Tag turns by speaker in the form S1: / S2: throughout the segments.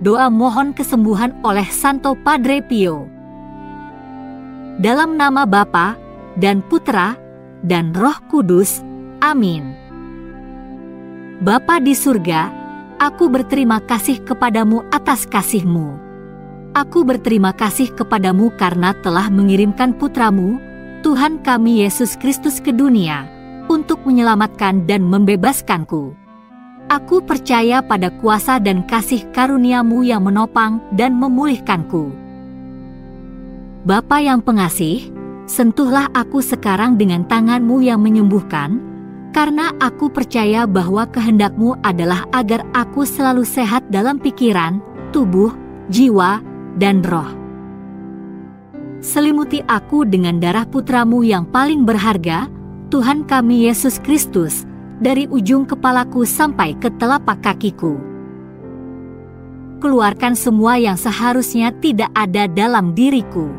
S1: Doa mohon kesembuhan oleh Santo Padre Pio. Dalam nama Bapa dan Putra dan Roh Kudus. Amin. Bapa di surga, aku berterima kasih kepadamu atas kasih-Mu. Aku berterima kasih kepadamu karena telah mengirimkan Putramu, Tuhan kami Yesus Kristus ke dunia, untuk menyelamatkan dan membebaskanku. Aku percaya pada kuasa dan kasih karunia-Mu yang menopang dan memulihkanku. Bapa yang pengasih, sentuhlah aku sekarang dengan tangan-Mu yang menyembuhkan, karena aku percaya bahwa kehendak-Mu adalah agar aku selalu sehat dalam pikiran, tubuh, jiwa, dan roh. Selimuti aku dengan darah Putra-Mu yang paling berharga, Tuhan kami Yesus Kristus, dari ujung kepalaku sampai ke telapak kakiku. Keluarkan semua yang seharusnya tidak ada dalam diriku.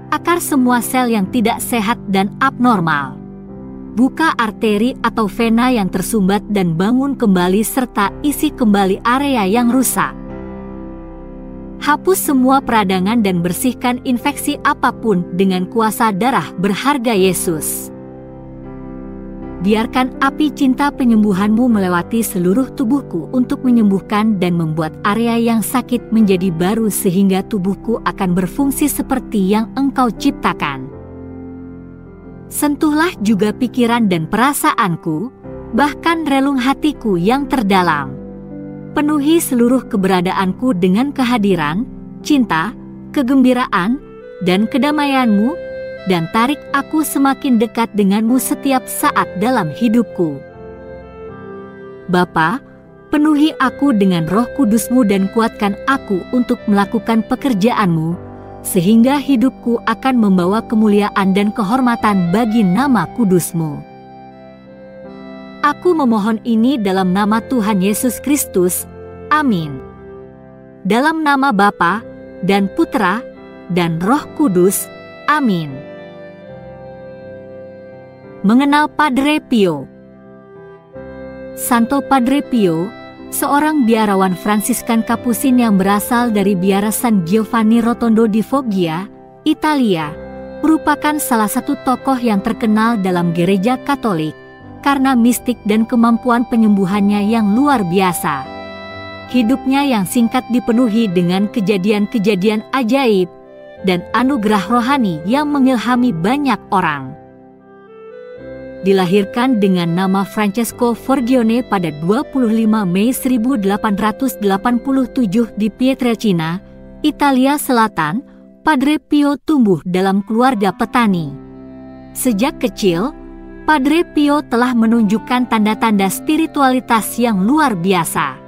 S1: Akar semua sel yang tidak sehat dan abnormal. Buka arteri atau vena yang tersumbat dan bangun kembali serta isi kembali area yang rusak. Hapus semua peradangan dan bersihkan infeksi apapun dengan kuasa darah berharga Yesus. Biarkan api cinta penyembuhan-Mu melewati seluruh tubuhku untuk menyembuhkan dan membuat area yang sakit menjadi baru sehingga tubuhku akan berfungsi seperti yang Engkau ciptakan. Sentuhlah juga pikiran dan perasaanku, bahkan relung hatiku yang terdalam. Penuhi seluruh keberadaanku dengan kehadiran, cinta, kegembiraan, dan kedamaian-Mu, dan tarik aku semakin dekat dengan-Mu setiap saat dalam hidupku. Bapa, penuhi aku dengan Roh Kudus-Mu dan kuatkan aku untuk melakukan pekerjaan-Mu, sehingga hidupku akan membawa kemuliaan dan kehormatan bagi nama kudus-Mu. Aku memohon ini dalam nama Tuhan Yesus Kristus. Amin. Dalam nama Bapa dan Putra dan Roh Kudus. Amin. Mengenal Padre Pio. Santo Padre Pio, seorang biarawan Fransiskan Kapusin yang berasal dari biara San Giovanni Rotondo di Foggia, Italia, merupakan salah satu tokoh yang terkenal dalam gereja Katolik karena mistik dan kemampuan penyembuhannya yang luar biasa. Hidupnya yang singkat dipenuhi dengan kejadian-kejadian ajaib dan anugerah rohani yang mengilhami banyak orang. Dilahirkan dengan nama Francesco Forgione pada 25 Mei 1887 di Pietrelcina, Italia Selatan, Padre Pio tumbuh dalam keluarga petani. Sejak kecil, Padre Pio telah menunjukkan tanda-tanda spiritualitas yang luar biasa.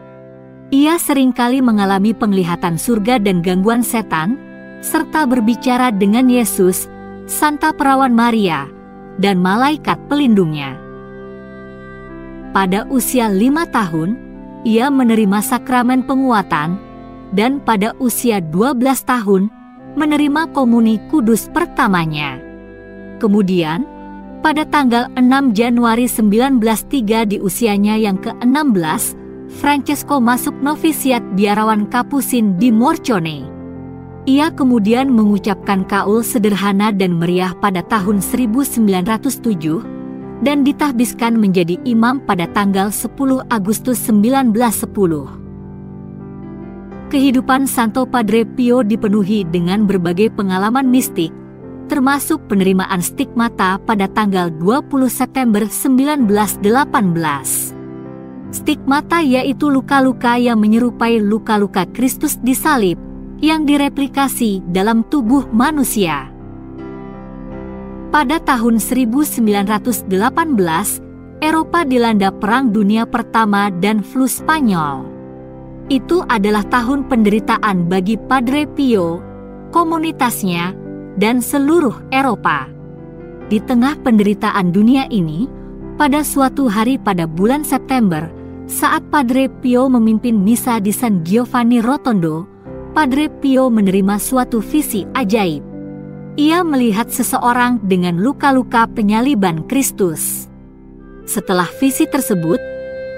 S1: Ia seringkali mengalami penglihatan surga dan gangguan setan, serta berbicara dengan Yesus, Santa Perawan Maria, dan malaikat pelindungnya. Pada usia 5 tahun, ia menerima sakramen penguatan, dan pada usia 12 tahun, menerima komuni kudus pertamanya. Kemudian, pada tanggal 6 Januari 1903 di usianya yang ke-16, Francesco masuk novisiat biarawan Kapusin di Morcone. Ia kemudian mengucapkan kaul sederhana dan meriah pada tahun 1907 dan ditahbiskan menjadi imam pada tanggal 10 Agustus 1910. Kehidupan Santo Padre Pio dipenuhi dengan berbagai pengalaman mistik, termasuk penerimaan stigmata pada tanggal 20 September 1918. Stigmata yaitu luka-luka yang menyerupai luka-luka Kristus di salib yang direplikasi dalam tubuh manusia. Pada tahun 1918, Eropa dilanda Perang Dunia Pertama dan flu Spanyol. Itu adalah tahun penderitaan bagi Padre Pio, komunitasnya, dan seluruh Eropa. Di tengah penderitaan dunia ini, pada suatu hari pada bulan September, saat Padre Pio memimpin misa di San Giovanni Rotondo, Padre Pio menerima suatu visi ajaib. Ia melihat seseorang dengan luka-luka penyaliban Kristus. Setelah visi tersebut,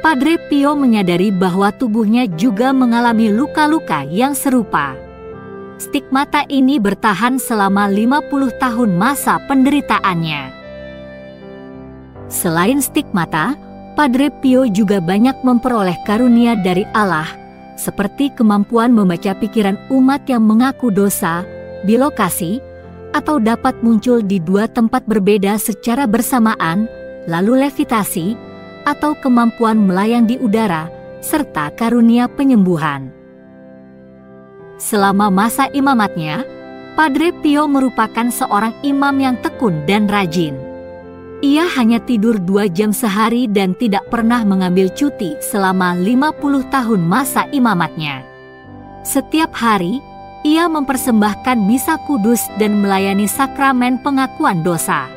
S1: Padre Pio menyadari bahwa tubuhnya juga mengalami luka-luka yang serupa. Stigmata ini bertahan selama 50 tahun masa penderitaannya. Selain stigmata, Padre Pio juga banyak memperoleh karunia dari Allah, seperti kemampuan membaca pikiran umat yang mengaku dosa, bilokasi, atau dapat muncul di dua tempat berbeda secara bersamaan, lalu levitasi, atau kemampuan melayang di udara, serta karunia penyembuhan. Selama masa imamatnya, Padre Pio merupakan seorang imam yang tekun dan rajin. Ia hanya tidur 2 jam sehari dan tidak pernah mengambil cuti selama 50 tahun masa imamatnya. Setiap hari, ia mempersembahkan misa kudus dan melayani sakramen pengakuan dosa.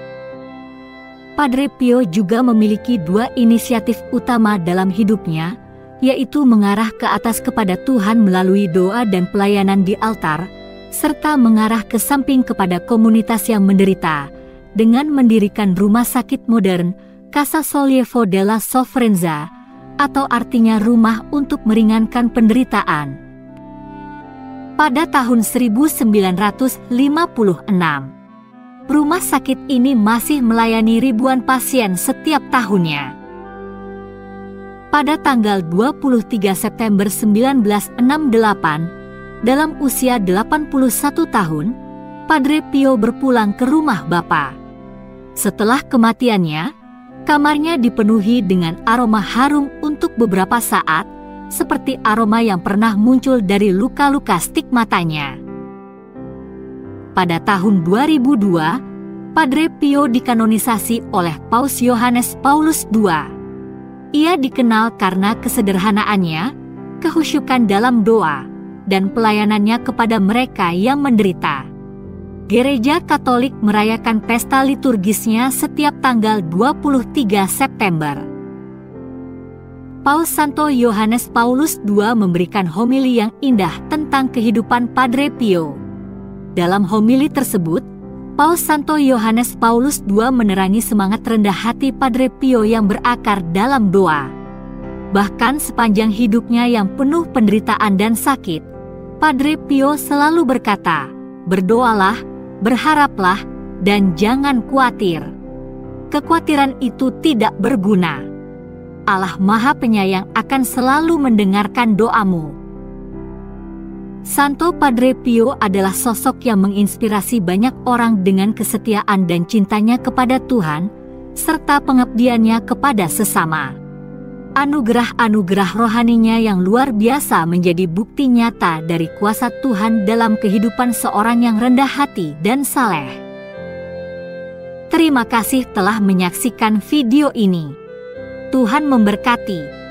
S1: Padre Pio juga memiliki 2 inisiatif utama dalam hidupnya, yaitu mengarah ke atas kepada Tuhan melalui doa dan pelayanan di altar, serta mengarah ke samping kepada komunitas yang menderita, dengan mendirikan rumah sakit modern Casa Sollievo della Sofferenza, atau artinya rumah untuk meringankan penderitaan. Pada tahun 1956, rumah sakit ini masih melayani ribuan pasien setiap tahunnya. Pada tanggal 23 September 1968, dalam usia 81 tahun, Padre Pio berpulang ke rumah Bapa. Setelah kematiannya, kamarnya dipenuhi dengan aroma harum untuk beberapa saat, seperti aroma yang pernah muncul dari luka-luka stigmatanya. Pada tahun 2002, Padre Pio dikanonisasi oleh Paus Yohanes Paulus II. Ia dikenal karena kesederhanaannya, kehusyukan dalam doa, dan pelayanannya kepada mereka yang menderita. Gereja Katolik merayakan pesta liturgisnya setiap tanggal 23 September. Paus Santo Yohanes Paulus II memberikan homili yang indah tentang kehidupan Padre Pio. Dalam homili tersebut, Paus Santo Yohanes Paulus II menerangi semangat rendah hati Padre Pio yang berakar dalam doa. Bahkan sepanjang hidupnya yang penuh penderitaan dan sakit, Padre Pio selalu berkata, "Berdoalah, berharaplah, dan jangan khawatir. Kekhawatiran itu tidak berguna. Allah Maha Penyayang akan selalu mendengarkan doamu." Santo Padre Pio adalah sosok yang menginspirasi banyak orang dengan kesetiaan dan cintanya kepada Tuhan, serta pengabdiannya kepada sesama. Anugerah-anugerah rohaninya yang luar biasa menjadi bukti nyata dari kuasa Tuhan dalam kehidupan seorang yang rendah hati dan saleh. Terima kasih telah menyaksikan video ini. Tuhan memberkati.